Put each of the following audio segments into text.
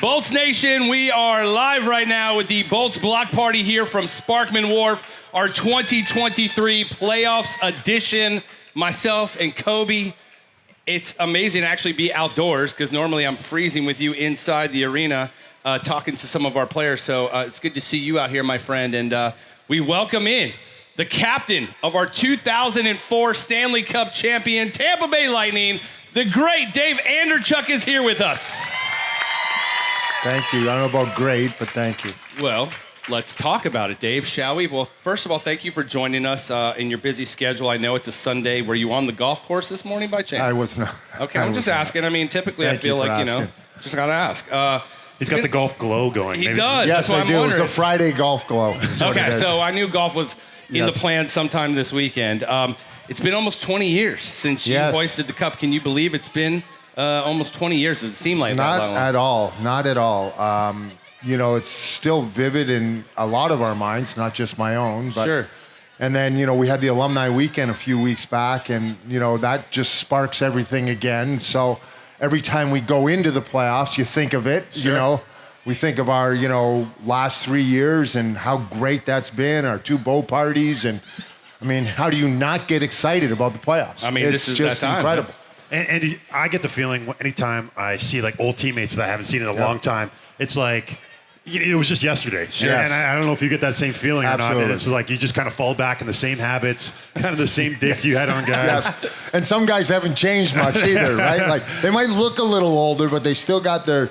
Bolts Nation, we are live right now with the Bolts Block Party here from Sparkman Wharf, our 2023 Playoffs edition. Myself and Kobe. It's amazing to actually be outdoors because normally I'm freezing with you inside the arena talking to some of our players. So it's good to see you out here, my friend. And we welcome in the captain of our 2004 Stanley Cup champion, Tampa Bay Lightning, the great Dave Andreychuk is here with us. Thank you. I don't know about great, but thank you. Well, let's talk about it, Dave, shall we? Well, first of all, thank you for joining us in your busy schedule. I know it's a Sunday. Were you on the golf course this morning by chance? I was not. Okay, I'm just asking. I mean, typically I feel like, just got to ask. He's got the golf glow going. He does. Yes, That's what I I'm do. wondering. It was a Friday golf glow. Okay, so I knew golf was in the Yes. plan sometime this weekend. It's been almost 20 years since you hoisted the cup. Can you believe it's been almost 20 years? Does it seem like that long? Not at all. Not at all. It's still vivid in a lot of our minds, not just my own. But, Sure. And then, we had the alumni weekend a few weeks back, and, that just sparks everything again. So every time we go into the playoffs, you think of it, Sure. We think of our, last 3 years and how great that's been, our 2 bow parties. And, how do you not get excited about the playoffs? I mean, it's this is just that time. incredible. And I get the feeling anytime I see like old teammates that I haven't seen in a long time, it's like it was just yesterday. Sure. And I don't know if you get that same feeling or not. Absolutely. And it's like you just kind of fall back in the same habits, kind of the same digs you had on guys. Yes. And some guys haven't changed much either, right? Like they might look a little older, but they still got their,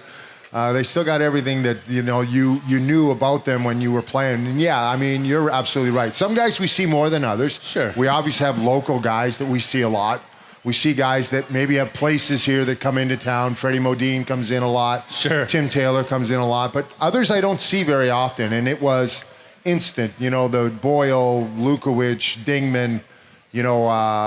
everything that you knew about them when you were playing. And you're absolutely right. Some guys we see more than others. Sure. We obviously have local guys that we see a lot. We see guys that maybe have places here that come into town. Freddie Modine comes in a lot. Sure. Tim Taylor comes in a lot. But others I don't see very often. And it was instant. The Boyle, Lukowicz, Dingman,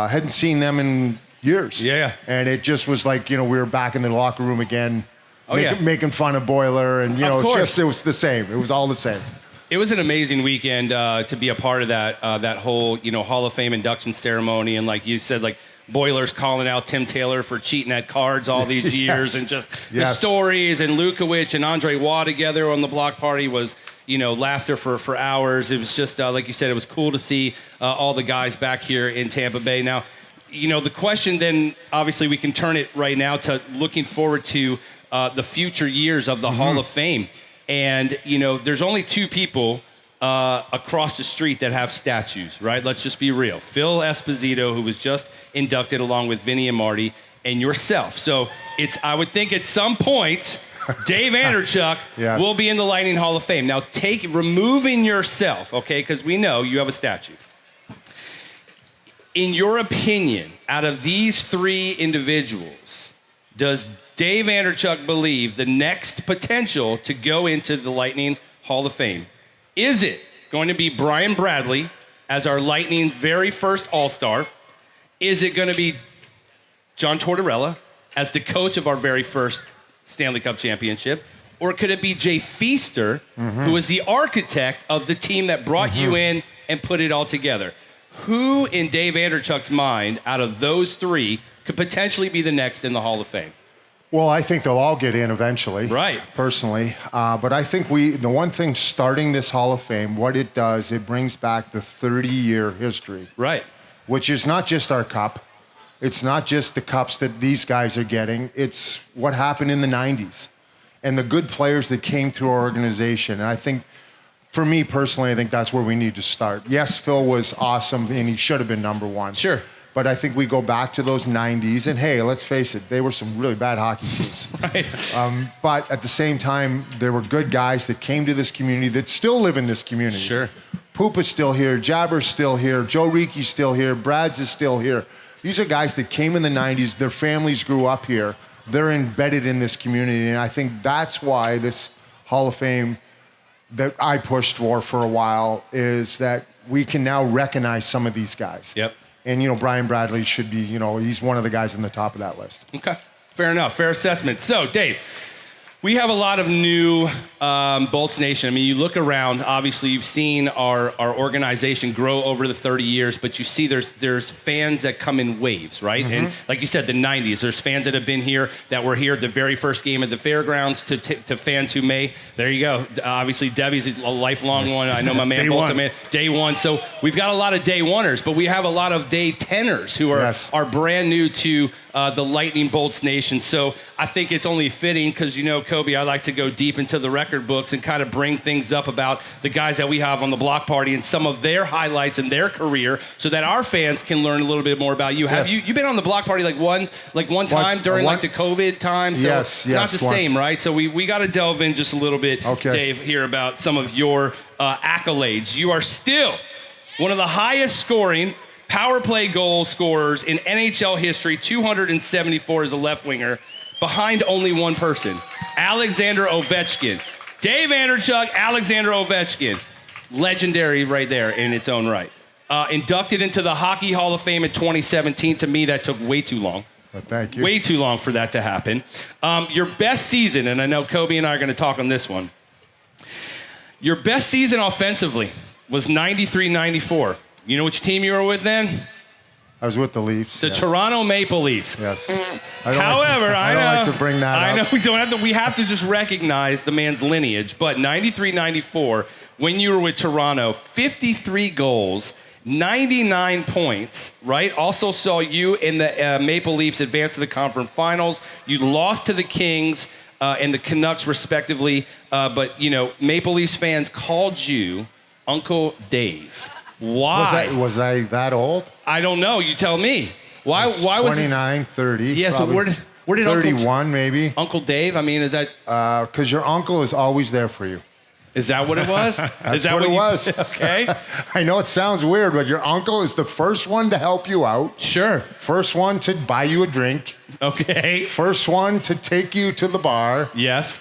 hadn't seen them in years. Yeah. And it just was like, we were back in the locker room again. Making fun of Boiler. And, Of course. it was the same. It was all the same. It was an amazing weekend to be a part of that whole, Hall of Fame induction ceremony. And like you said, like, Boilers calling out Tim Taylor for cheating at cards all these years, and just the stories, and Lukowicz and Andre Waugh together on the block party was, laughter for hours. It was just, like you said, it was cool to see all the guys back here in Tampa Bay. Now, the question then, obviously we can turn it right now to looking forward to the future years of the Hall of Fame. And, there's only 2 people across the street that have statues, right? Let's just be real. Phil Esposito, who was just inducted along with Vinny and Marty, and yourself. So I would think at some point, Dave Andreychuk will be in the Lightning Hall of Fame. Now removing yourself, okay, because we know you have a statue. In your opinion, out of these 3 individuals, does Dave Andreychuk believe the next potential to go into the Lightning Hall of Fame? Is it going to be Brian Bradley as our Lightning's very first All-Star? Is it going to be John Tortorella as the coach of our very first Stanley Cup championship? Or could it be Jay Feaster, who is the architect of the team that brought you in and put it all together? Who, in Dave Andreychuk's mind, out of those 3, could potentially be the next in the Hall of Fame? Well, I think they'll all get in eventually. Right. Personally. But I think the one thing starting this Hall of Fame, what it does, it brings back the 30-year history. Right. Which is not just our cup. It's not just the cups that these guys are getting. It's what happened in the 90s and the good players that came through our organization. And I think, for me personally, I think that's where we need to start. Yes, Phil was awesome, and he should have been number 1. Sure. But I think we go back to those 90s, and hey, let's face it, they were some really bad hockey teams. Right. But at the same time, there were good guys that came to this community that still live in this community. Sure. Poopa's still here, Jabber's still here, Joe Riki's still here, Brad's is still here. These are guys that came in the 90s, their families grew up here, they're embedded in this community, and I think that's why this Hall of Fame that I pushed for a while is that we can now recognize some of these guys. Yep. And, Brian Bradley should be, he's one of the guys on the top of that list. Okay. Fair enough. Fair assessment. So, Dave, We have a lot of new Bolts Nation. I mean, you look around, obviously you've seen our organization grow over the 30 years, but you see there's fans that come in waves, right? Mm-hmm. And like you said, the 90s, there's fans that have been here that were here at the very first game at the fairgrounds to fans who may, there you go. Obviously, Debbie's a lifelong one. I know my man Bolts, day one. So we've got a lot of day oneers, but we have a lot of day teners who are brand new to the Lightning Bolts Nation. So I think it's only fitting because, you know, Kobe, I like to go deep into the record books and kind of bring things up about the guys that we have on the block party and some of their highlights in their career so that our fans can learn a little bit more about you. Have you been on the block party like one time during like the COVID time? So yes, not the same, right? So we got to delve in just a little bit, Dave, here about some of your accolades. You are still one of the highest scoring power play goal scorers in NHL history, 274 as a left winger, behind only one person, Alexander Ovechkin. Dave Andreychuk, Alexander Ovechkin. Legendary right there in its own right. Inducted into the Hockey Hall of Fame in 2017. To me, that took way too long. Well, thank you. Way too long for that to happen. Your best season, and I know Kobe and I are going to talk on this one. Your best season offensively was 93-94. You know which team you were with then? I was with the Leafs. The Toronto Maple Leafs. Yes. However, I don't like to bring that up. I know we don't have to. We have to just recognize the man's lineage. But 93-94, when you were with Toronto, 53 goals, 99 points, right? Also saw you in the Maple Leafs advance to the conference finals. You lost to the Kings and the Canucks, respectively. But, you know, Maple Leafs fans called you Uncle Dave. Why? Was I that old? I don't know. You tell me. Why was 29, 30. Yeah, so where did 31 maybe. Uncle Dave? I mean, is that because your uncle is always there for you. Is that what it was? That's what it was. Okay. I know it sounds weird, but your uncle is the first one to help you out. Sure. First one to buy you a drink. Okay. First one to take you to the bar. Yes.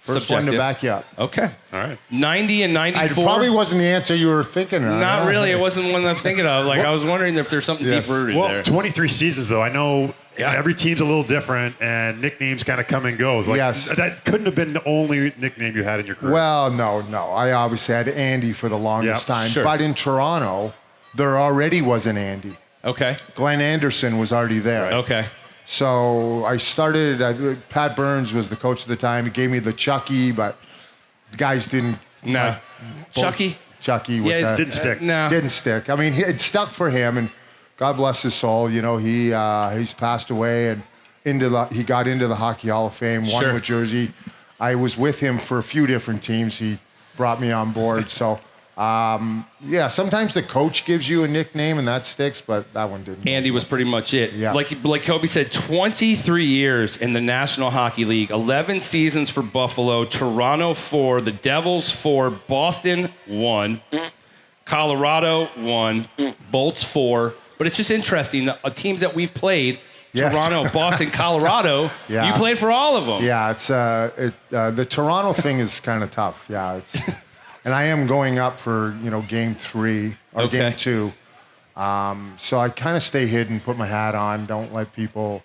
First one to back you up. Okay. All right. 90 and 94. It probably wasn't the answer you were thinking of. Not really. It wasn't one I was thinking of. Like, I was wondering if there's something deep rooted there. 23 seasons, though. I know every team's a little different, and nicknames kind of come and go. Like, that couldn't have been the only nickname you had in your career. Well, no. I obviously had Andy for the longest time. Sure. But in Toronto, there already was an Andy. Okay. Glenn Anderson was already there. Right. Okay. So I started, Pat Burns was the coach at the time. He gave me the Chucky, but the guys didn't. No. Chucky? Chucky. It didn't stick. No. Didn't stick. I mean, it stuck for him, and God bless his soul. You know, he's passed away, and he got into the Hockey Hall of Fame, won with Jersey. I was with him for a few different teams. He brought me on board. So, sometimes the coach gives you a nickname, and that sticks, but that one didn't. Andy was pretty much it. Yeah. Like Kobe said, 23 years in the National Hockey League, 11 seasons for Buffalo, Toronto 4, the Devils 4, Boston 1, Colorado 1, Bolts 4. But it's just interesting, the teams that we've played, Toronto, Boston, Colorado, you played for all of them. Yeah, it's the Toronto thing is kind of tough. Yeah, and I am going up for game 3 or game 2. So I kind of stay hidden, put my hat on, don't let people,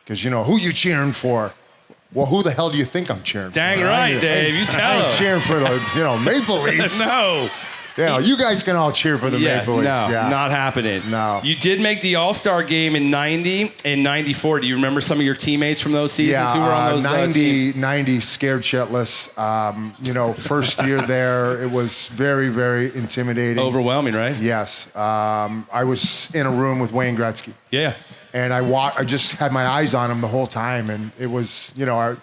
because who you cheering for? Well, who the hell do you think I'm cheering for? Dang right, Dave. You tell them. I'm cheering for the Maple Leafs. No. You guys can all cheer for the Maple Leafs. No, not happening. No. You did make the All-Star game in 90 and 94. Do you remember some of your teammates from those seasons who were on those 90, teams? 90 scared shitless. First year there, it was very, very intimidating. Overwhelming, right? Yes. I was in a room with Wayne Gretzky. Yeah. And I just had my eyes on him the whole time. And it was, at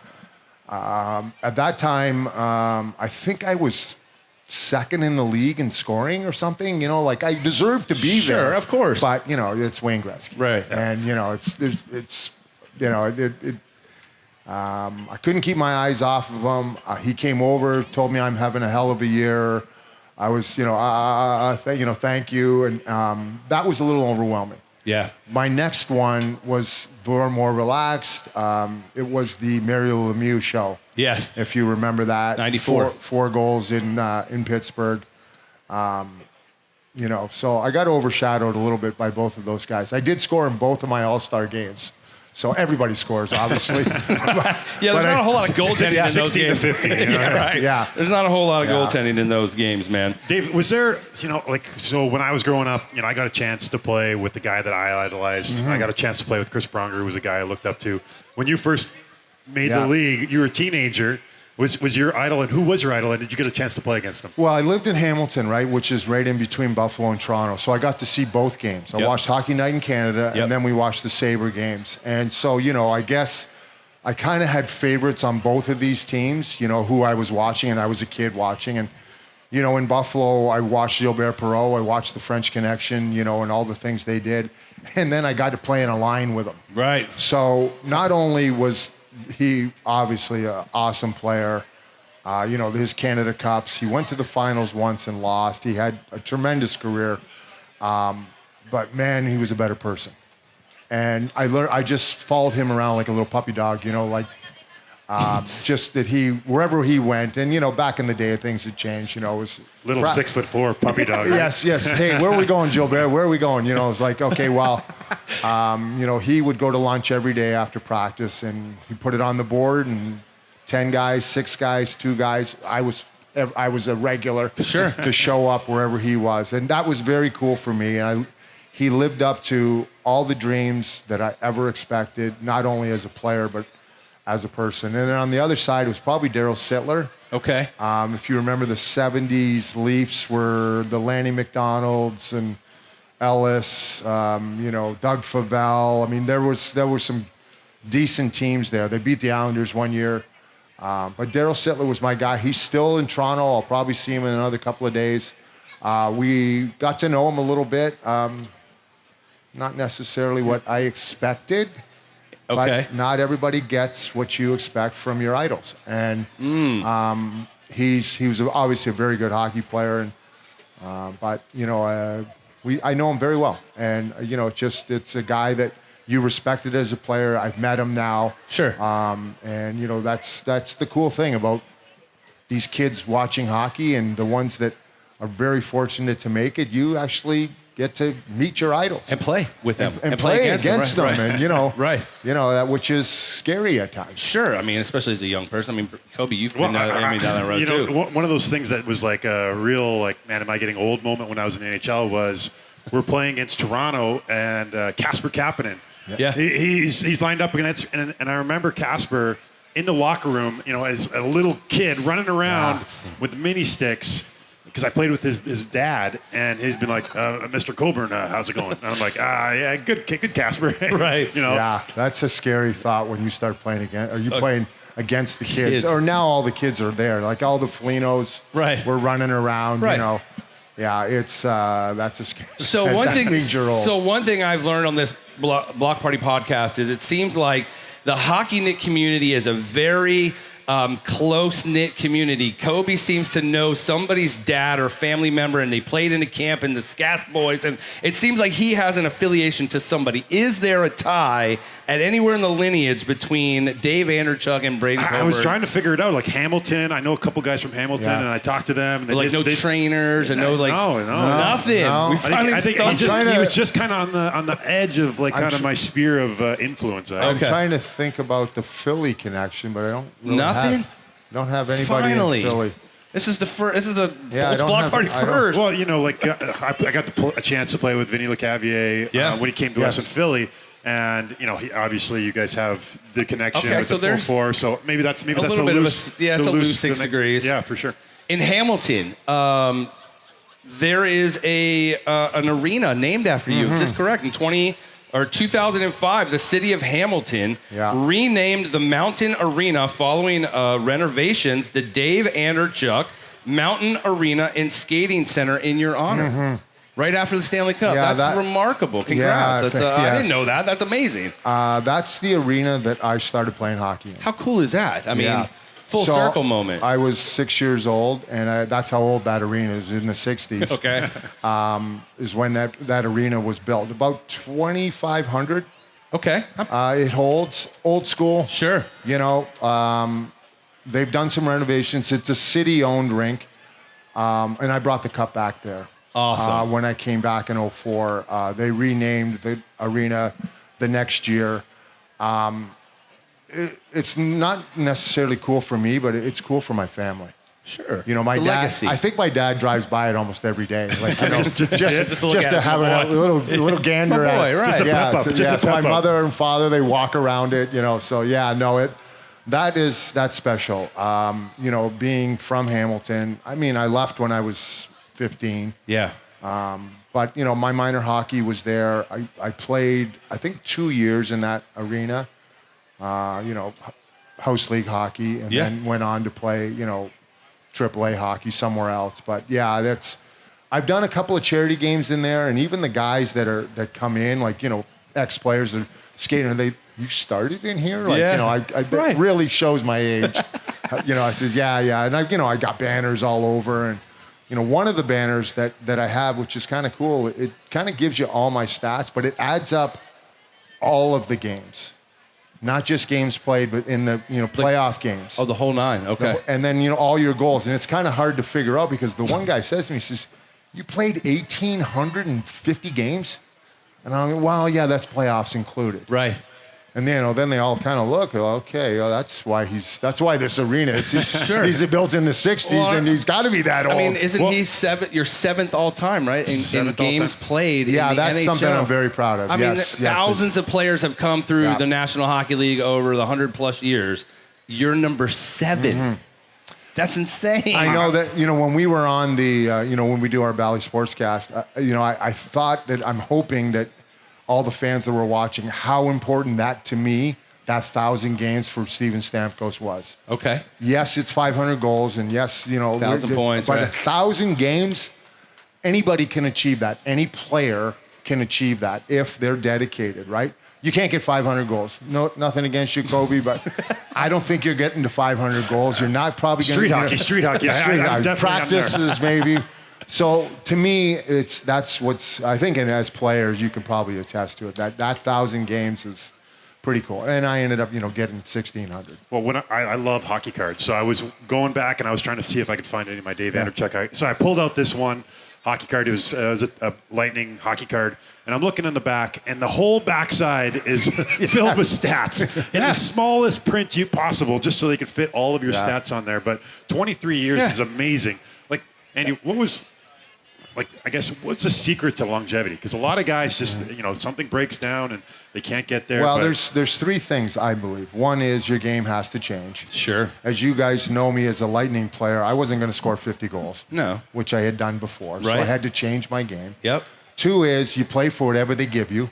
that time, I think I was second in the league in scoring or something, I deserved to be there. Sure, of course. But, it's Wayne Gretzky. Right. And, I couldn't keep my eyes off of him. He came over, told me I'm having a hell of a year. I was, thank you. And that was a little overwhelming. Yeah. My next one was more relaxed. It was the Mario Lemieux show. Yes. If you remember that. 94. Four goals in Pittsburgh. So I got overshadowed a little bit by both of those guys. I did score in both of my All-Star games. So everybody scores, obviously. Yeah, there's not a whole lot of goaltending in those 16 to games. 50. Yeah, right. Yeah. There's not a whole lot of Yeah. goaltending in those games, man. Dave, was there, so when I was growing up, I got a chance to play with the guy that I idolized. Mm-hmm. I got a chance to play with Chris Pronger, who was a guy I looked up to. When you first made Yeah. the league, you were a teenager. Was your idol, and who was your idol, and did you get a chance to play against him? Well, I lived in Hamilton, right, which is right in between Buffalo and Toronto. So I got to see both games. I Yep. watched Hockey Night in Canada, Yep. and then we watched the Sabre games. And so, I guess I kind of had favorites on both of these teams, who I was watching, and I was a kid watching. And, in Buffalo, I watched Gilbert Perreault, I watched the French Connection, and all the things they did. And then I got to play in a line with them. Right. So not only was he obviously an awesome player, his Canada Cups. He went to the finals once and lost. He had a tremendous career, but man, he was a better person. And I just followed him around like a little puppy dog, just that wherever he went, and back in the day, things had changed. It was Little 6'4" puppy dog. Yes. Hey, where are we going, Gilbert? Where are we going? It's like, okay, well, he would go to lunch every day after practice, and he put it on the board, and 10 guys, 6 guys, 2 guys. I was a regular to show up wherever he was. And that was very cool for me. And he lived up to all the dreams that I ever expected, not only as a player, but as a person. And then on the other side, it was probably Daryl Sittler. Okay. If you remember, the 70s Leafs were the Lanny McDonalds and Ellis, Doug Favell. I mean, there were some decent teams there. They beat the Islanders one year. But Daryl Sittler was my guy. He's still in Toronto. I'll probably see him in another couple of days. We got to know him a little bit. Not necessarily what I expected. Okay. But not everybody gets what you expect from your idols. And he was obviously a very good hockey player. But I know him very well. And, it's a guy that you respected as a player. I've met him now. Sure. And that's the cool thing about these kids watching hockey, and the ones that are very fortunate to make it. You actually get to meet your idols And play with them. and play against them. Right. And Right. that which is scary at times. Sure. I mean, especially as a young person. I mean, Kobe, you've been down that road too. One of those things that was like a real, man, am I getting old moment when I was in the NHL was we're playing against Toronto and Casper Kapanen. Yeah. He's lined up against, and I remember Casper in the locker room, as a little kid running around with mini sticks, because I played with his dad, and he's been like, Mr. Coburn, how's it going? And I'm like, yeah, good Casper. Right. Yeah, that's a scary thought when you start playing against, or you playing against the kids. Or now all the kids are there, like all the Felinos were running around, Right. Yeah, it's that's a scary. So one thing I've learned on this Block Party podcast is it seems like the hockey knit community is a very close-knit community. Kobe seems to know somebody's dad or family member, and they played in a camp in the Scass Boys, and it seems like he has an affiliation to somebody. Is there a tie at anywhere in the lineage between Dave Andreychuk and Braydon Coburn? I was trying to figure it out. Like Hamilton, I know a couple guys from Hamilton, and I talked to them. And no trainers and no nothing. No. We finally I think he was just kind of on the edge of my sphere of influence. I'm trying to think about the Philly connection, but I don't really Nothing? don't have anybody in Philly. This is the first. This is a Yeah, I don't Block have- Party I don't- first. Well, I got a chance to play with Vinny LeCavier when he came to us in Philly. And obviously you guys have the connection with so the full there's four. So maybe that's little bit of a it's a loose 6 degrees. Yeah, for sure. In Hamilton, there is an arena named after you. Is this correct? In 2005, the city of Hamilton renamed the Mountain Arena following renovations the Dave Andreychuk Mountain Arena and Skating Center in your honor. Right after the Stanley Cup. Yeah, that's remarkable. Congrats. Yeah, I didn't know that. That's amazing. That's the arena that I started playing hockey in. How cool is that? I mean, full So, circle moment. I was 6 years old, and that's how old that arena is, in the 60s. Okay. Is when that arena was built. About 2,500. Okay. It holds old school. Sure. They've done some renovations. It's a city-owned rink, and I brought the cup back there. Awesome. When I came back in 2004, they renamed the arena the next year. It's not necessarily cool for me, but it's cool for my family. Sure. You know, my It's a dad. legacy. I think my dad drives by it almost every day. Like, you know, just to have a little gander It's my boy, at it. right. Just a Yeah, pep up. Just a so my pep up. mother and father, they walk around it. You know, so yeah, no, that's special. You know, being from Hamilton. I mean, I left when I was 15. Yeah. But you know, my minor hockey was there. I played, I think, 2 years in that arena. You know, house league hockey, and then went on to play, you know, AAA hockey somewhere else. But yeah, I've done a couple of charity games in there, and even the guys that come in, like, you know, ex-players are skating, and you started in here? Like, Yeah. you know, Right. it really shows my age. You know, I says, yeah. And I got banners all over, and you know, one of the banners that I have, which is kind of cool, it kind of gives you all my stats, but it adds up all of the games. Not just games played, but in the, you know, playoff games. Oh, the whole 9. Okay. And then, you know, all your goals. And it's kind of hard to figure out because the one guy says to me, he says, you played 1,850 games? And I'm like, well, yeah, that's playoffs included. Right. And then, you know, then they all kind of look, okay, that's why this arena, he's built in the 60s, Well, and he's got to be that old. I mean, isn't he your 7th all time, right? In Seventh all games time. played. yeah, in the that's NHL. something I'm very proud of. I mean, yes, thousands of players have come through Yeah. the National Hockey League over the 100+ years. You're number 7. Mm-hmm. That's insane. I know that, you know, when we were on the, you know, when we do our Valley Sportscast, you know, I thought that I'm hoping that all the fans that were watching, how important that to me, that 1,000 games for Steven Stamkos was. Okay. Yes, it's 500 goals, and yes, you know, 1,000 points, but right. 1,000 games, anybody can achieve that. Any player can achieve that if they're dedicated, right? You can't get 500 goals. No, nothing against you, Kobe, but I don't think you're getting to 500 goals. You're not probably going to Street hockey. I'm definitely practices maybe. So to me, that's what's, I think, and as players, you can probably attest to it. That 1,000 games is pretty cool. And I ended up, you know, getting 1,600. Well, when I love hockey cards, so I was going back and I was trying to see if I could find any of my Dave Andreychuk. So I pulled out this one hockey card. It was a Lightning hockey card, and I'm looking in the back, and the whole backside is filled with stats in the smallest print possible, just so they could fit all of your stats on there. But 23 years is amazing. Like, Andy, what's the secret to longevity? Because a lot of guys just, you know, something breaks down and they can't get there. Well, there's 3 things I believe. One is your game has to change. Sure. As you guys know me as a Lightning player, I wasn't going to score 50 goals. No. Which I had done before. So Right. I had to change my game. Yep. 2 is you play for whatever they give you.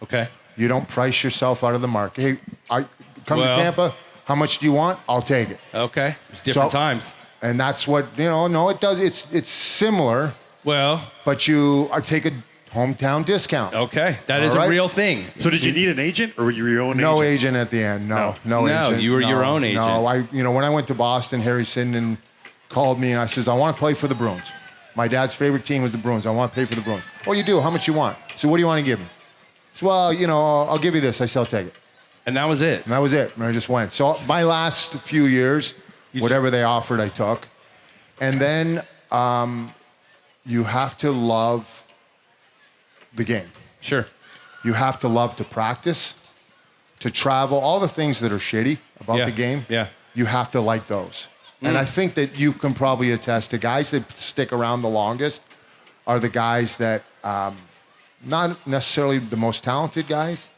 Okay. You don't price yourself out of the market. Hey, I come to Well- Tampa. How much do you want? I'll take it. Okay. It's different So- times. And that's what, you know, no, it does. It's similar, Well, but you take a hometown discount. okay. That is All right. a real thing. So did you need an agent, or were you your own No agent? agent at the end. No No, agent. you were your own agent. No, when I went to Boston, Harry Sinden called me and I says, I want to play for the Bruins. My dad's favorite team was the Bruins. I want to play for the Bruins. Oh, you do? How much you want? So what do you want to give me? So, well, you know, I'll give you this. I said, I'll take it. And that was it. And that was it. And I just went. So my last few years, whatever they offered, I took. And then you have to love the game. Sure. You have to love to practice, to travel, all the things that are shitty about Yeah. the game. Yeah. You have to like those. And I think that you can probably attest to guys that stick around the longest are the guys that, not necessarily the most talented guys,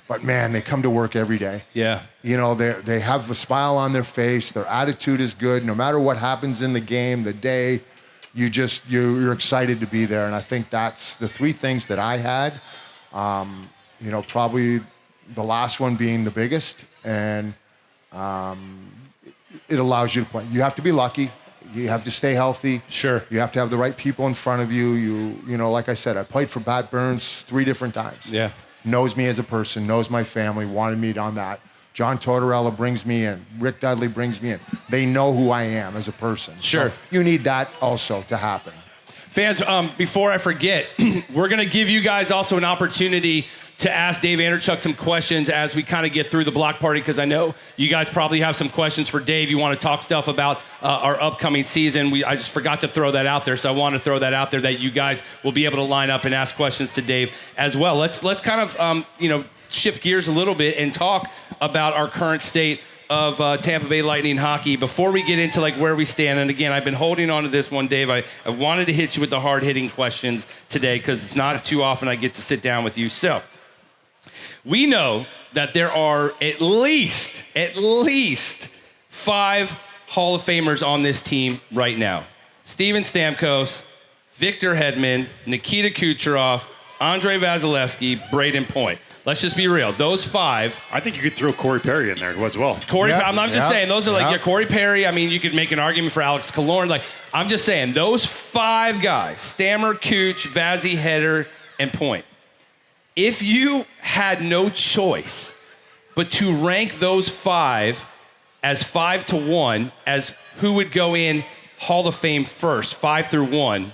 but man, they come to work every day. Yeah. You know, they have a smile on their face. Their attitude is good. No matter what happens in the game, the day, you're excited to be there. And I think that's the 3 things that I had. You know, probably the last one being the biggest. And it allows you to play. You have to be lucky. You have to stay healthy. Sure. You have to have the right people in front of you. You know, like I said, I played for Pat Burns 3 different times. Yeah. Knows me as a person, knows my family, wanted me on that. John Tortorella brings me in. Rick Dudley brings me in. They know who I am as a person. Sure. So you need that also to happen. Fans, before I forget, we're going to give you guys also an opportunity to ask Dave Andreychuk some questions as we kind of get through the block party, because I know you guys probably have some questions for Dave. You want to talk stuff about our upcoming season. I just forgot to throw that out there, so I want to throw that out there that you guys will be able to line up and ask questions to Dave as well. Let's kind of, shift gears a little bit and talk about our current state of Tampa Bay Lightning hockey before we get into like where we stand. And again, I've been holding on to this one, Dave. I wanted to hit you with the hard-hitting questions today because it's not too often I get to sit down with you. So we know that there are at least 5 Hall of Famers on this team right now. Steven Stamkos, Victor Hedman, Nikita Kucherov, Andrei Vasilevsky, Braden Point. Let's just be real. Those 5. I think you could throw Corey Perry in there as well. Corey, I'm just saying, those are like, Corey Perry. I mean, you could make an argument for Alex Killorn. Like, I'm just saying, those 5 guys, Stammer, Cooch, Vazzy, Header, and Point. If you had no choice but to rank those 5 as 5 to 1 as who would go in Hall of Fame first, 5 through 1,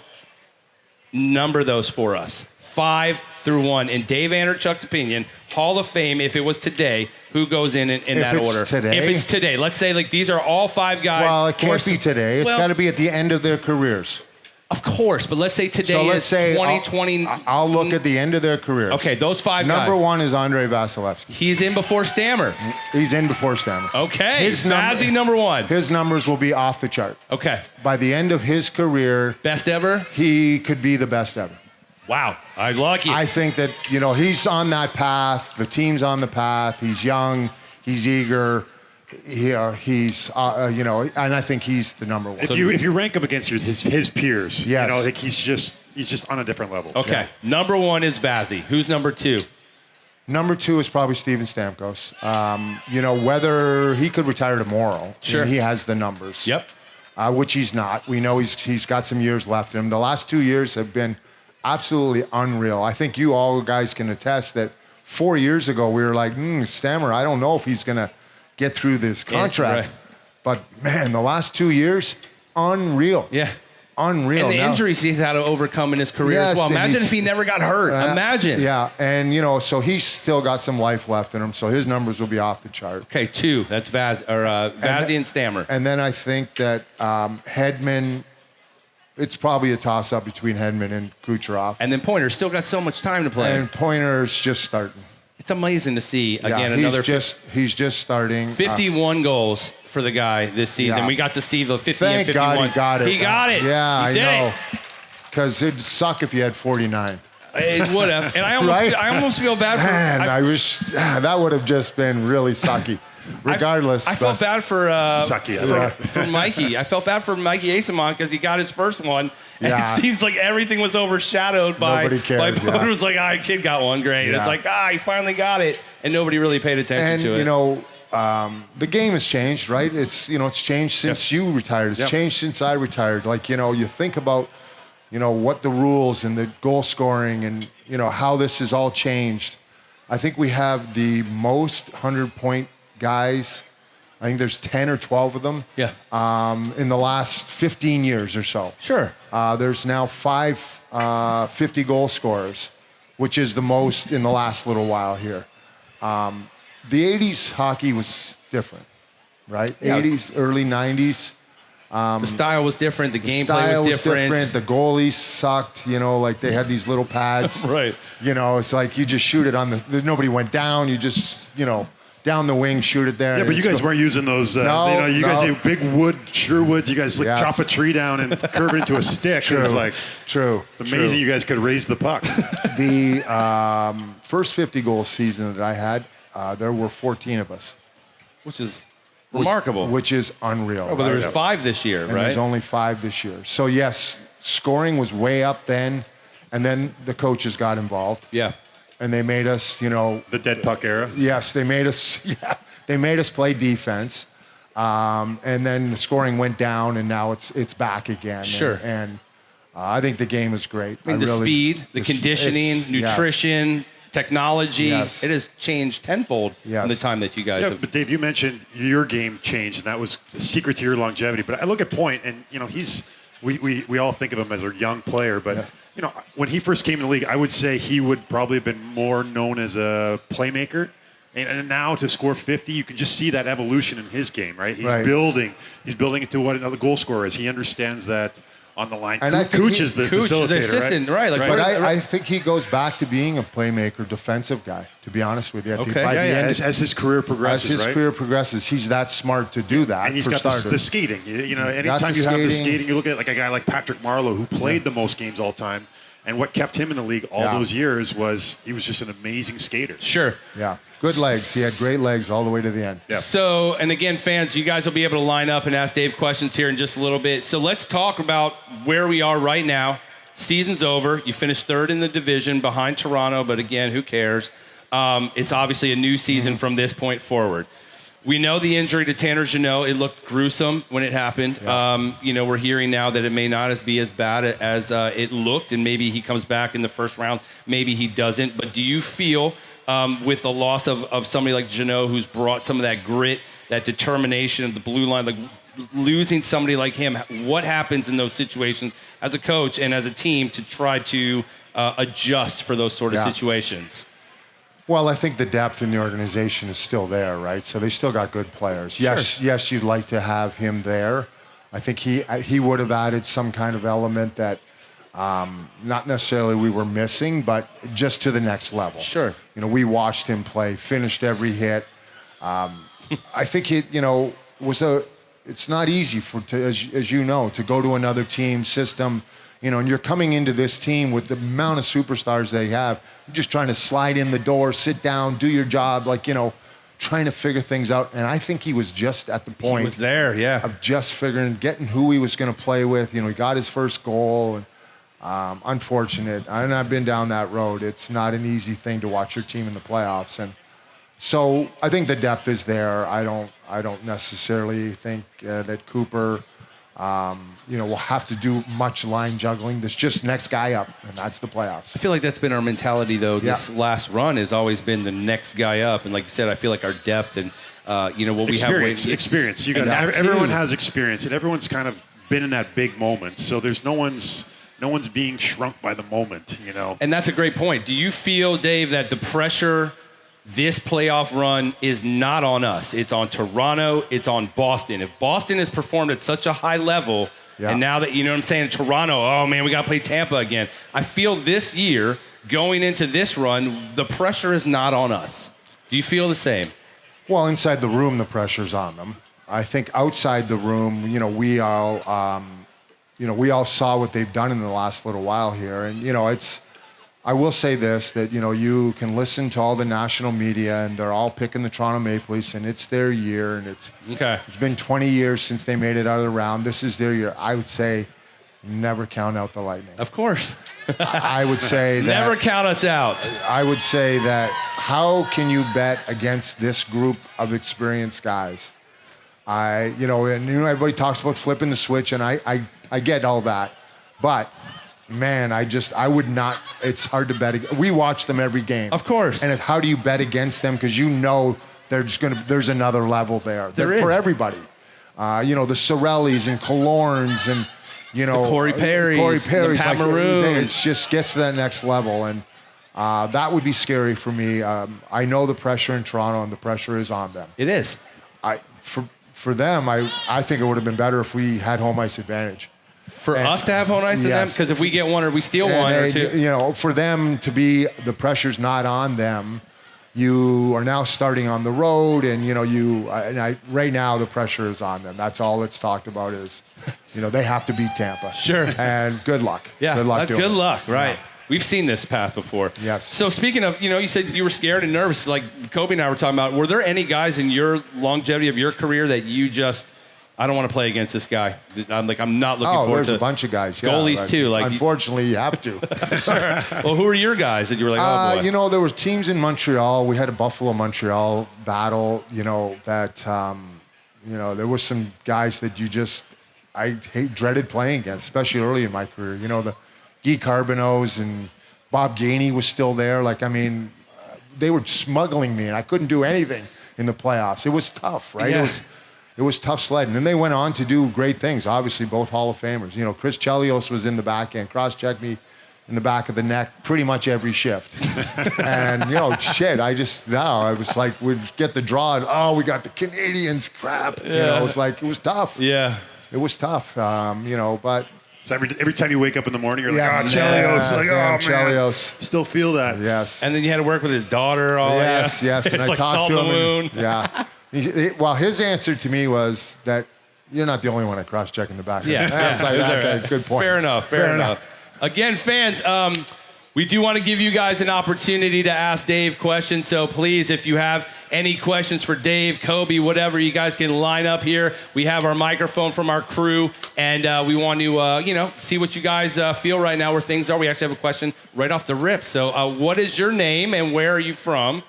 number those for us. 5 through 1. In Dave Andreychuk's opinion, Hall of Fame, if it was today, who goes in that order? Today? If it's today. Let's say like these are all 5 guys. Well, it can't be today. It's got to be at the end of their careers. Of course, but let's say today is 2020. I'll look at the end of their careers. Okay, those 5 guys. Number 1 is Andrei Vasilevsky. He's in before Stammer. He's in before Stammer. Okay, Vazzy number 1. His numbers will be off the chart. Okay. By the end of his career. Best ever? He could be the best ever. Wow, I like you. I think that, he's on that path. The team's on the path. He's young. He's eager. He's, and I think he's the number 1. If you rank him against his peers, yes. I think he's just on a different level. Okay, yeah. Number 1 is Vazzy. Who's number 2? Number 2 is probably Steven Stamkos. Whether he could retire tomorrow. Sure. He has the numbers. Yep. Which he's not. We know he's got some years left in him. The last 2 years have been absolutely unreal. I think you all guys can attest that 4 years ago we were like, Stammer, I don't know if he's going to get through this contract. Right. But, man, the last 2 years, unreal. Yeah. Unreal. And the injuries he's had to overcome in his career as well. Imagine if he never got hurt. Imagine. Yeah, and, so he's still got some life left in him, so his numbers will be off the chart. Okay, 2. That's Vazzy and Stammer. And then I think that Hedman, it's probably a toss-up between Hedman and Kucherov. And then Pointer's still got so much time to play. And Pointer's just starting. It's amazing to see, again, another... He's just starting. 51 goals for the guy this season. Yeah. We got to see the 50 and 51. Thank God he got it. He got it. Yeah, I know. Because it'd suck if you had 49. It would have. And I almost feel bad for... Man, that would have just been really sucky. Regardless. I felt bad for sucky. For Mikey. I felt bad for Mikey Asimon because he got his first one. And it seems like everything was overshadowed by... Nobody cared. Nobody was like, kid got one, great. Yeah. It's like, he finally got it. And nobody really paid attention to it. The game has changed, right? It's changed since you retired. It's changed since I retired. Like, you think about, what the rules and the goal scoring and, how this has all changed. I think we have the most 100-point guys. I think there's 10 or 12 of them. Yeah. In the last 15 years or so. Sure. There's now 5 50-goal scorers, which is the most in the last little while here. The 80s hockey was different, right? Yeah. 80s, early 90s. The style was different. The gameplay was different. The goalies sucked. Like they had these little pads. Right. It's like you just shoot it on nobody went down. You just, down the wing, shoot it there. Yeah, but you guys weren't using those. You guys do big wood, Sherwoods. You guys chop a tree down and curve it into a stick. True. It was like true. It's amazing you guys could raise the puck. The first 50-goal season that I had, there were 14 of us, which is remarkable. Which is unreal. Oh, but there was 5 this year, right? There's only 5 this year. So yes, scoring was way up then, and then the coaches got involved. Yeah. And they made us, the dead puck era. Yes, they made us. Yeah, they made us play defense, and then the scoring went down, and now it's back again. Sure. And I think the game is great. I mean, the speed, the conditioning, nutrition, technology. Yes. It has changed tenfold in the time that you guys have. But Dave, you mentioned your game changed, and that was the secret to your longevity. But I look at Point, and we all think of him as a young player, but. Yeah. When he first came in the league, I would say he would probably have been more known as a playmaker. And now to score 50, you can just see that evolution in his game, right? He's building into what another goal scorer is. He understands that on the line. And I think Cooch is the facilitator, the assistant, right? Like, But I think he goes back to being a playmaker, defensive guy, to be honest with you. Okay. As his career progresses, As his career progresses, he's that smart to do that. And he's got the skating. You know, anytime you have the skating, you look at like a guy like Patrick Marleau, who played the most games all time. And what kept him in the league all those years was he was just an amazing skater. Sure. Yeah. Good legs. He had great legs all the way to the end. Yeah. So, and again, fans, you guys will be able to line up and ask Dave questions here in just a little bit. So let's talk about where we are right now. Season's over. You finished third in the division behind Toronto, but again, who cares? It's obviously a new season from this point forward. We know the injury to Tanner Jeannot. It looked gruesome when it happened. Yeah. We're hearing now that it may not be as bad as it looked, and maybe he comes back in the first round. Maybe he doesn't. But do you feel, with the loss of somebody like Jeannot, who's brought some of that grit, that determination of the blue line, like losing somebody like him, what happens in those situations as a coach and as a team to try to adjust for those sort of situations? Well, I think the depth in the organization is still there, right? So they still got good players. Yes, you'd like to have him there. I think he would have added some kind of element that not necessarily we were missing, but just to the next level. Sure. We watched him play, finished every hit. I think it's not easy as you know, to go to another team system. And you're coming into this team with the amount of superstars they have. You're just trying to slide in the door, sit down, do your job, trying to figure things out. And I think he was just at the point. He was there, yeah. Of just getting who he was going to play with. He got his first goal. And unfortunate. And I've been down that road. It's not an easy thing to watch your team in the playoffs. And so I think the depth is there. I don't necessarily think that Cooper. We'll have to do much line juggling. There's just next guy up, and that's the playoffs. I feel like that's been our mentality, though. This last run has always been the next guy up. And like you said, I feel like our depth and, what we have. Experience. Everyone has experience, and everyone's kind of been in that big moment. So there's no one's being shrunk by the moment, And that's a great point. Do you feel, Dave, that the pressure this playoff run is not on us? It's on Toronto. It's on Boston. If Boston has performed at such a high level, and now that, what I'm saying, Toronto, oh, man, we got to play Tampa again. I feel this year, going into this run, the pressure is not on us. Do you feel the same? Well, inside the room, the pressure's on them. I think outside the room, we all saw what they've done in the last little while here. And, I will say this, that, you can listen to all the national media and they're all picking the Toronto Maple Leafs and it's their year and it's been 20 years since they made it out of the round. This is their year. I would say never count out the Lightning. Of course. I would say that. Never count us out. I would say that how can you bet against this group of experienced guys? And everybody talks about flipping the switch and I get all that. But man, I would not. It's hard to bet. We watch them every game. Of course. And how do you bet against them? Because there's another level there. For everybody. The Sorellis and Killorns and, the Corey Perrys, the Pat Maroons. It just gets to that next level. And that would be scary for me. I know the pressure in Toronto and the pressure is on them. It is. For them, I think it would have been better if we had home ice advantage. For us to have home ice to them? Because if we get one or we steal one or two. For them to be, the pressure's not on them. You are now starting on the road and, right now the pressure is on them. That's all it's talked about is, they have to beat Tampa. Sure. And good luck. Yeah. Good luck. Good luck, right. Yeah. We've seen this path before. Yes. So speaking of, you said you were scared and nervous, like Kobe and I were talking about. Were there any guys in your longevity of your career that you just, I don't want to play against this guy. I'm not looking forward to. There's a bunch of guys. Goalies too. Unfortunately, you have to. Sure. Well, who are your guys that you were like, oh boy? There were teams in Montreal. We had a Buffalo-Montreal battle. That there were some guys that I dreaded playing against, especially early in my career. The Guy Carboneaus and Bob Gainey was still there. They were smuggling me, and I couldn't do anything in the playoffs. It was tough, right? Yeah. It was tough sledding. And they went on to do great things, obviously, both Hall of Famers. Chris Chelios was in the back end, cross-checked me in the back of the neck pretty much every shift. And, I was like, we'd get the draw, and, we got the Canadians, crap. Yeah. It was tough. Yeah. It was tough, but So every time you wake up in the morning, you're Yeah, like, Chelios. Like, damn oh, Chelios. man. Still feel that. Yes. And then you had to work with his daughter. Yes. And it's I like talked salt to in him. the wound. Well, his answer to me was that you're not the only one at cross-checking the back. Yeah. I was like, okay, good point. Fair enough. Again, fans, we do want to give you guys an opportunity to ask Dave questions. So please, if you have any questions for Dave, Kobe, whatever, you guys can line up here. We have our microphone from our crew, and we want to, see what you guys feel right now, where things are. We actually have a question right off the rip. So what is your name, and where are you from?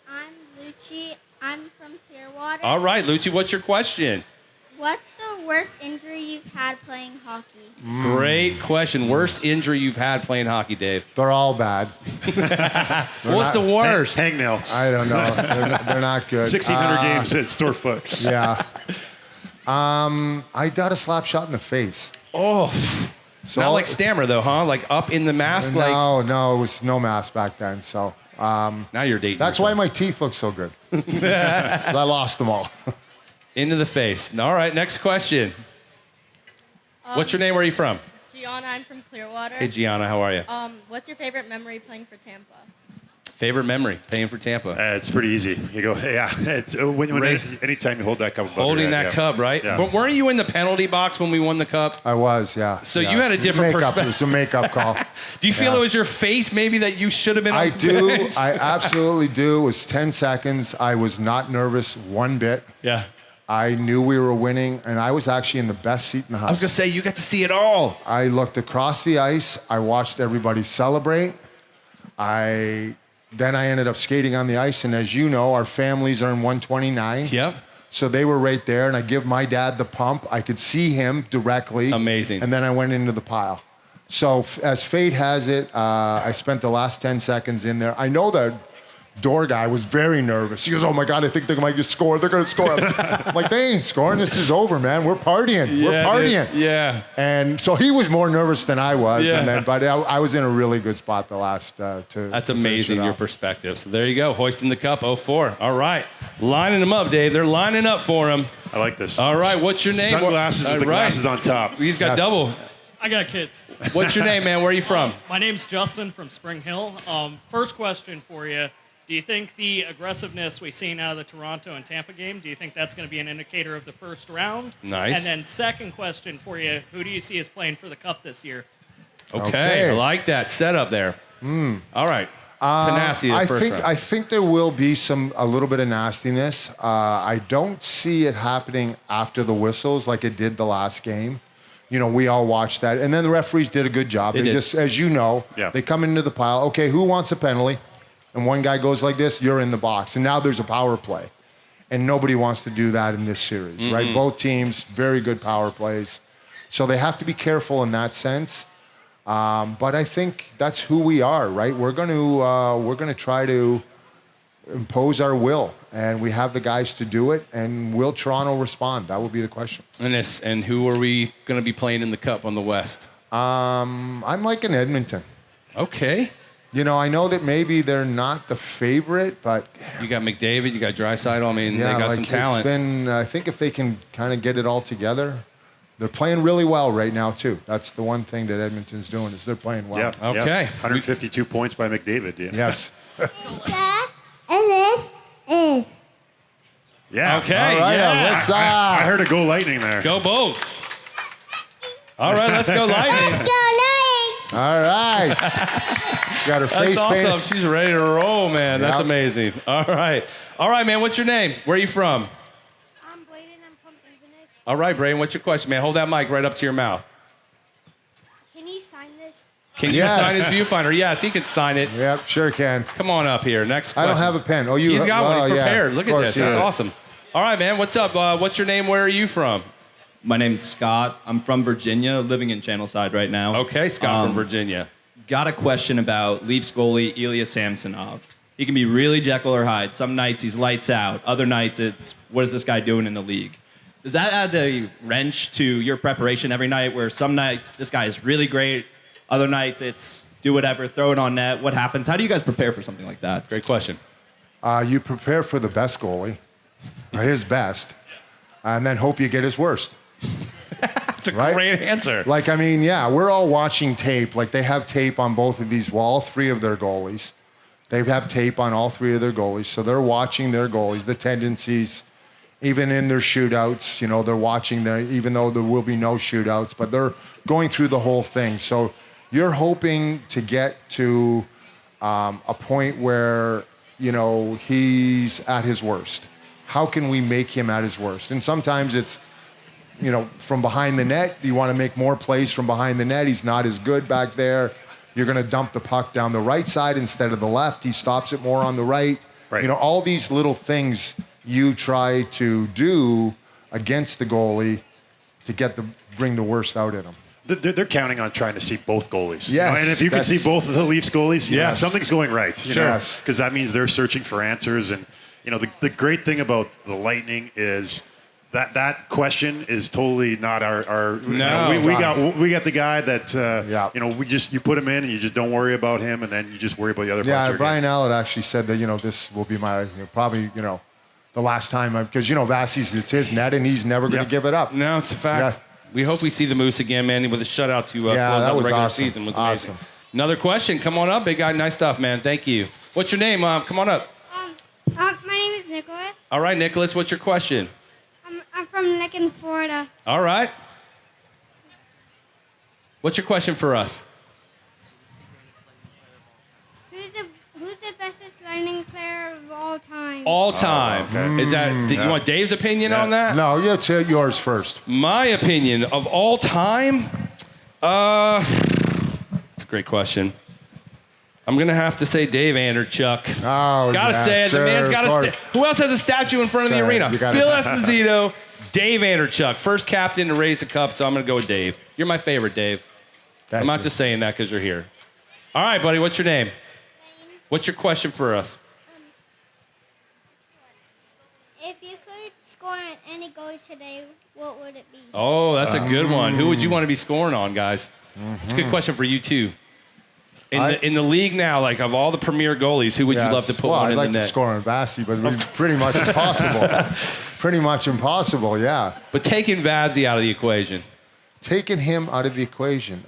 I'm Lucci. I'm from Clearwater. All right, Lucci, what's your question? What's the worst injury you've had playing hockey? Great question. Worst injury you've had playing hockey, Dave? They're all bad. What's the worst? Hangnail. I don't know. They're not good. 1,600 games at store foot. Yeah. I got a slap shot in the face. Oh, So not like Stammer, though, huh? Like up in the mask? Like No, it was no mask back then. So now you're dating that's why yourself. my teeth look so good. I lost them all. Into the face. All right, next question. What's your name? Where are you from? Gianna, I'm from Clearwater. Hey, Gianna, how are you? What's your favorite memory playing for Tampa? Favorite memory playing for Tampa? It's pretty easy. You go, yeah. It's, anytime you hold that cup above Holding your head, that cup, right? Yeah. But weren't you in the penalty box when we won the cup? I was, yeah. So yeah. you had a different Makeup. perspective. It was a makeup call. Do you feel Yeah. it was your fate, maybe, that you should have been I on the do. bench? I absolutely do. It was 10 seconds. I was not nervous one bit. Yeah. I knew we were winning, and I was actually in the best seat in the house. I was going to say, you got to see it all. I looked across the ice. I watched everybody celebrate. Then I ended up skating on the ice, and as you know, our families are in 129. Yep. So they were right there, and I give my dad the pump. I could see him directly. Amazing. And then I went into the pile. So as fate has it, I spent the last 10 seconds in there. I know that door guy was very nervous. He goes, oh my God, I think they might just score. They're going to score. I'm like, they ain't scoring. This is over, man. We're partying. We're partying. Dude. Yeah. And so he was more nervous than I was. Yeah. But I was in a really good spot the last That's to finish amazing, it your off. perspective. So there you go, hoisting the cup, 04. All right, lining them up, Dave. They're lining up for him. I like this. All right, what's your name? Sunglasses with the glasses on top. He's got Yes. double. I got kids. What's your name, man? Where are you from? My name's Justin from Spring Hill. First question for you. Do you think the aggressiveness we've seen out of the Toronto and Tampa game, do you think that's going to be an indicator of the first round? Nice. And then second question for you, who do you see as playing for the Cup this year? Okay, I like that setup there. All right, tenacity the first round. I think there will be a little bit of nastiness. I don't see it happening after the whistles like it did the last game. You know, we all watched that. And then the referees did a good job. They did. just, as you know, they come into the pile. Okay, who wants a penalty? And one guy goes like this, you're in the box. And now there's a power play. And nobody wants to do that in this series, right? Both teams, very good power plays. So they have to be careful in that sense. But I think that's who we are, right? We're going to try to impose our will, and we have the guys to do it. And will Toronto respond? That would be the question. And who are we going to be playing in the Cup on the West? I'm liking Edmonton. Okay. You know, I know that maybe they're not the favorite, but You got McDavid, you got Draisaitl. I mean, yeah, they got like some talent. it's been. I think if they can kind of get it all together, they're playing really well right now too. That's the one thing that Edmonton's doing is they're playing well. Yeah. Okay. 152 points by McDavid. Yeah. Yes. And this is. Yeah. Okay. All right. yeah. Let's. I heard a go Lightning there. Go Bolts. All right, let's go Lightning. Let's go, Lightning! All right. Got her face That's awesome. painted. She's ready to roll, man. That's Yep. amazing. All right, man. What's your name? Where are you from? I'm Braydon. I'm from Inverness. All right, Braydon. What's your question, man? Hold that mic right up to your mouth. Can you sign this? Can you Yes. sign his viewfinder? Yes, he can sign it. Yep, sure can. Come on up here. Next I question. don't have a pen. Oh, you. He's got one. He's yeah, prepared. Look of at course this. he That's is. awesome. All right, man. What's up? What's your name? Where are you from? My name's Scott. I'm from Virginia, living in Channelside right now. Okay, Scott from Virginia. Got a question about Leafs goalie Ilya Samsonov. He can be really Jekyll or Hyde. Some nights he's lights out. Other nights it's, what is this guy doing in the league? Does that add a wrench to your preparation every night where some nights this guy is really great, other nights it's do whatever, throw it on net, what happens? How do you guys prepare for something like that? Great question. You prepare for the best goalie, or his best, and then hope you get his worst. That's a Right? great answer. Like, I mean, yeah, we're all watching tape. Like, they have tape on both of these, well, all three of their goalies. They have tape on all three of their goalies. So they're watching their goalies, the tendencies, even in their shootouts. You know, they're watching their, even though there will be no shootouts, but they're going through the whole thing. So you're hoping to get to a point where, you know, he's at his worst. How can we make him at his worst? And sometimes it's, you know, from behind the net, you want to make more plays from behind the net. He's not as good back there. You're going to dump the puck down the right side instead of the left. He stops it more on the right. Right. You know, all these little things you try to do against the goalie to bring the worst out in him. They're counting on trying to see both goalies. Yes, You know, and if you can see both of the Leafs goalies, you know, Yes. something's going right. Sure. Yes. Because that means they're searching for answers. And, you know, the great thing about the Lightning is that question is totally not our you know, we got the guy that, you know, you put him in and you just don't worry about him. And then you just worry about the other parts. Yeah, of your Brian game. Allard actually said that, you know, this will be my, probably, you know, the last time, because, you know, Vasi's, it's his net and he's never going to give it up. No, it's a fact. Yeah. We hope we see the Moose again, man, with a shutout to close Yeah, out that the was regular awesome. season. Was amazing. Awesome. Another question. Come on up, big guy. Nice stuff, man. Thank you. What's your name? Come on up. My name is Nicholas. All right, Nicholas, what's your question? I'm from Lincoln, Florida. All right. What's your question for us? Who's the bestest Lightning player of all time? All time. okay. Is that, you want Dave's opinion on that? No, you say yours first. My opinion of all time? It's a great question. I'm going to have to say Dave Andreychuk. Oh, Gotta yeah, say it. sure, The man's got of a course. who else has a statue in front of the Okay, arena? you gotta- Phil Esposito, Dave Andreychuk. First captain to raise the cup, so I'm going to go with Dave. You're my favorite, Dave. Thank I'm not you. just saying that because you're here. All right, buddy, what's your name? What's your question for us? If you could score on any goalie today, what would it be? Oh, that's a good one. Who would you want to be scoring on, guys? It's a good question for you, too. In the league now, like of all the premier goalies, who would you love to put one I'd in like the to net? score on Vasi, but it's pretty much impossible. Pretty much impossible, yeah. But taking Vazzy out of the equation. Taking him out of the equation.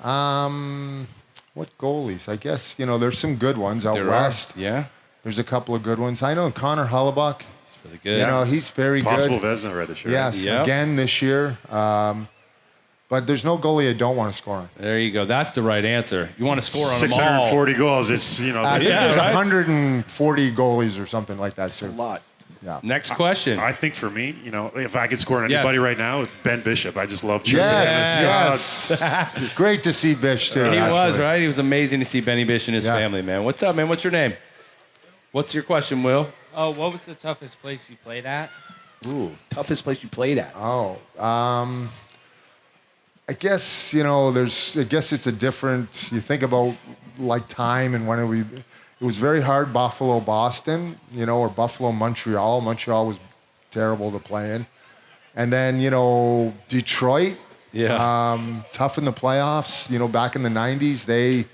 What goalies? I guess, you know, there's some good ones out There west. are. Yeah, There's a couple of good ones. I know Connor Hellebuck. it's really good. You know, he's very Possible good. Vezina right this year. Yes, Yep. again this year. But there's no goalie I don't want to score on. There you go. That's the right answer. You want to score on them all. 640 goals. It's, you know, I think Yeah, there's right? 140 goalies or something like that. Too. A lot. Yeah. Next question. I think for me, you know, if I could score on Yes. anybody right now, it's Ben Bishop. I just love cheering. Yes, yes. Great to see Bish too. He was, actually. right? He was amazing to see Benny Bish and his Yeah. family, man. What's up, man? What's your name? What's your question, Will? Oh, what was the toughest place you played at? Ooh, toughest place you played at. Oh, I guess, you know, I guess it's a different, you think about like time and when it was very hard, Buffalo, Boston, you know, or Buffalo, Montreal. Montreal was terrible to play in. And then, you know, Detroit, tough in the playoffs, you know, back in the 90s, they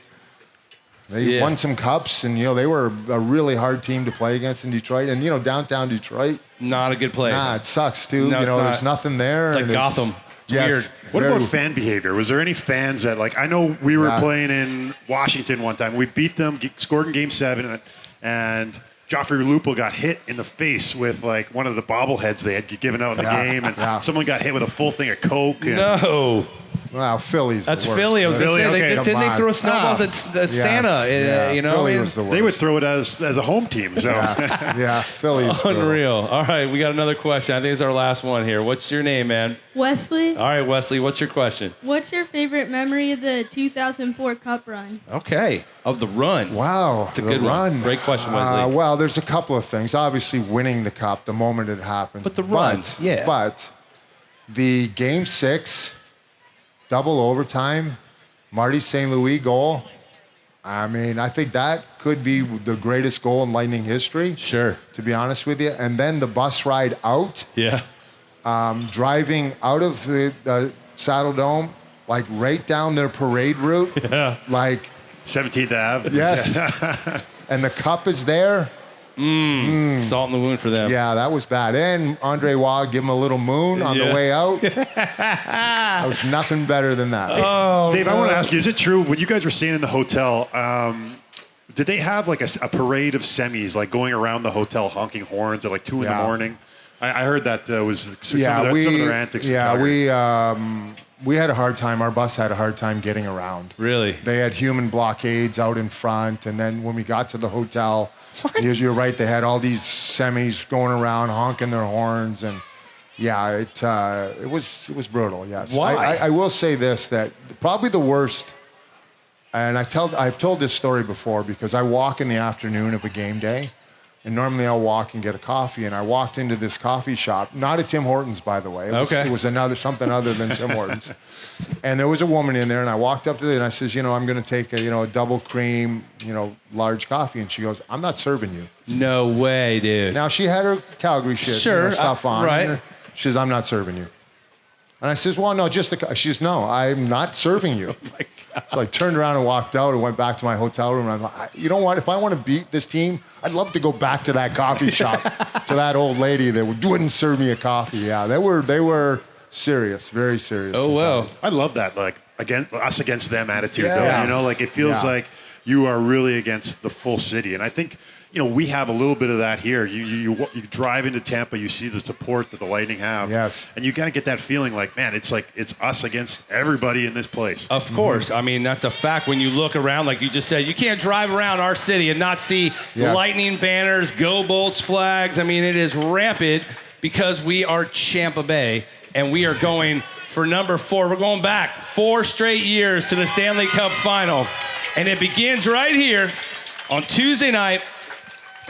won some cups and, you know, they were a really hard team to play against in Detroit. And, you know, downtown Detroit, Not a good place. it sucks too. No, you it's know, not. there's nothing there. It's like and Gotham. It's yes, weird. What very- about fan behavior? Was there any fans that, like, I know we were Yeah. playing in Washington one time. We beat them, scored in Game 7, and Joffrey Lupul got hit in the face with, like, one of the bobbleheads they had given out in the Yeah, game, and yeah. someone got hit with a full thing of Coke. And No. Well, Philly's That's the worst. Philly. I was going to Philly, say, okay. didn't they Come throw on. snowballs at Yes, Santa? yeah, You know? Philly I mean, was the worst. They would throw it as a home team. So Yeah, Philly's brutal. Unreal. All right, we got another question. I think it's our last one here. What's your name, man? Wesley, All right, Wesley, what's your question? what's your favorite memory of the 2004 Cup run? Okay, of the run. Wow, It's a the good one. run. Great question, Wesley. Well, there's a couple of things. Obviously, winning the cup the moment it happened. But the run, yeah. But the Game 6, double overtime, Marty St. Louis goal. I mean, I think that could be the greatest goal in Lightning history. Sure. To be honest with you. And then the bus ride out, Yeah. driving out of the Saddle Dome, like right down their parade route. Yeah. Like, 17th Ave. yes. And the cup is there. Salt in the wound for them. Yeah, that was bad. And Andre Waugh give him a little moon on the way out. That was nothing better than that. Dave, I want to ask you, is it true when you guys were staying in the hotel, did they have like a parade of semis, like going around the hotel honking horns at like 2 in the morning? I heard that was some of their antics. Yeah, we had a hard time. Our bus had a hard time getting around. Really? They had human blockades out in front, and then when we got to the hotel, you're right, they had all these semis going around honking their horns, and it was brutal. Yes. Why? I will say this, that probably the worst. And I've told this story before because I walk in the afternoon of a game day, and normally I'll walk and get a coffee. And I walked into this coffee shop, not a Tim Hortons, by the way. It was something other than Tim Hortons. And there was a woman in there, and I walked up to her and I says, I'm going to take a double cream, large coffee. And she goes, I'm not serving you. No way, dude. Now she had her Calgary shit, stuff on. Right. She says, I'm not serving you. And I says, well, no, she says, no, I'm not serving you. Oh my God. So I turned around and walked out and went back to my hotel room. And I'm like, you know what? If I want to beat this team, I'd love to go back to that coffee shop, to that old lady that wouldn't serve me a coffee. Yeah, they were serious, very serious. Oh, well. I love that, like, us against them attitude, Yeah. though. Like, it feels like you are really against the full city. And I think, we have a little bit of that here. You drive into Tampa, you see the support that the Lightning have. Yes. And you kind of get that feeling like, man, it's us against everybody in this place. Of course. I mean, that's a fact. When you look around, like you just said, you can't drive around our city and not see Lightning banners, Go Bolts flags. I mean, it is rampant because we are Tampa Bay, and we are going for number 4. We're going back 4 straight years to the Stanley Cup final. And it begins right here on Tuesday night.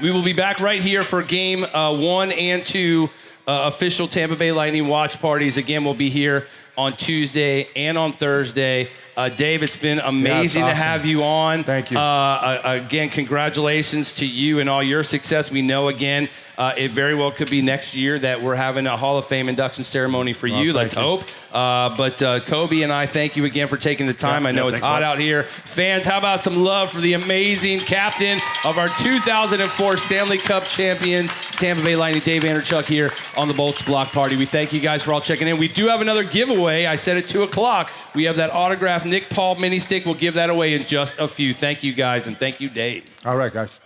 We will be back right here for game 1 and 2 official Tampa Bay Lightning watch parties. Again, we'll be here on Tuesday and on Thursday. Dave, it's been amazing to have you on. Thank you. Again, congratulations to you and all your success. We know, again, it very well could be next year that we're having a Hall of Fame induction ceremony for you. Let's hope. But Kobe and I thank you again for taking the time. I know it's hot out here. Fans, how about some love for the amazing captain of our 2004 Stanley Cup champion, Tampa Bay Lightning, Dave Andreychuk, here on the Bolts Block Party. We thank you guys for all checking in. We do have another giveaway. I said at 2 o'clock. We have that autographed Nick Paul mini stick. We'll give that away in just a few. Thank you guys, and thank you, Dave. All right, guys.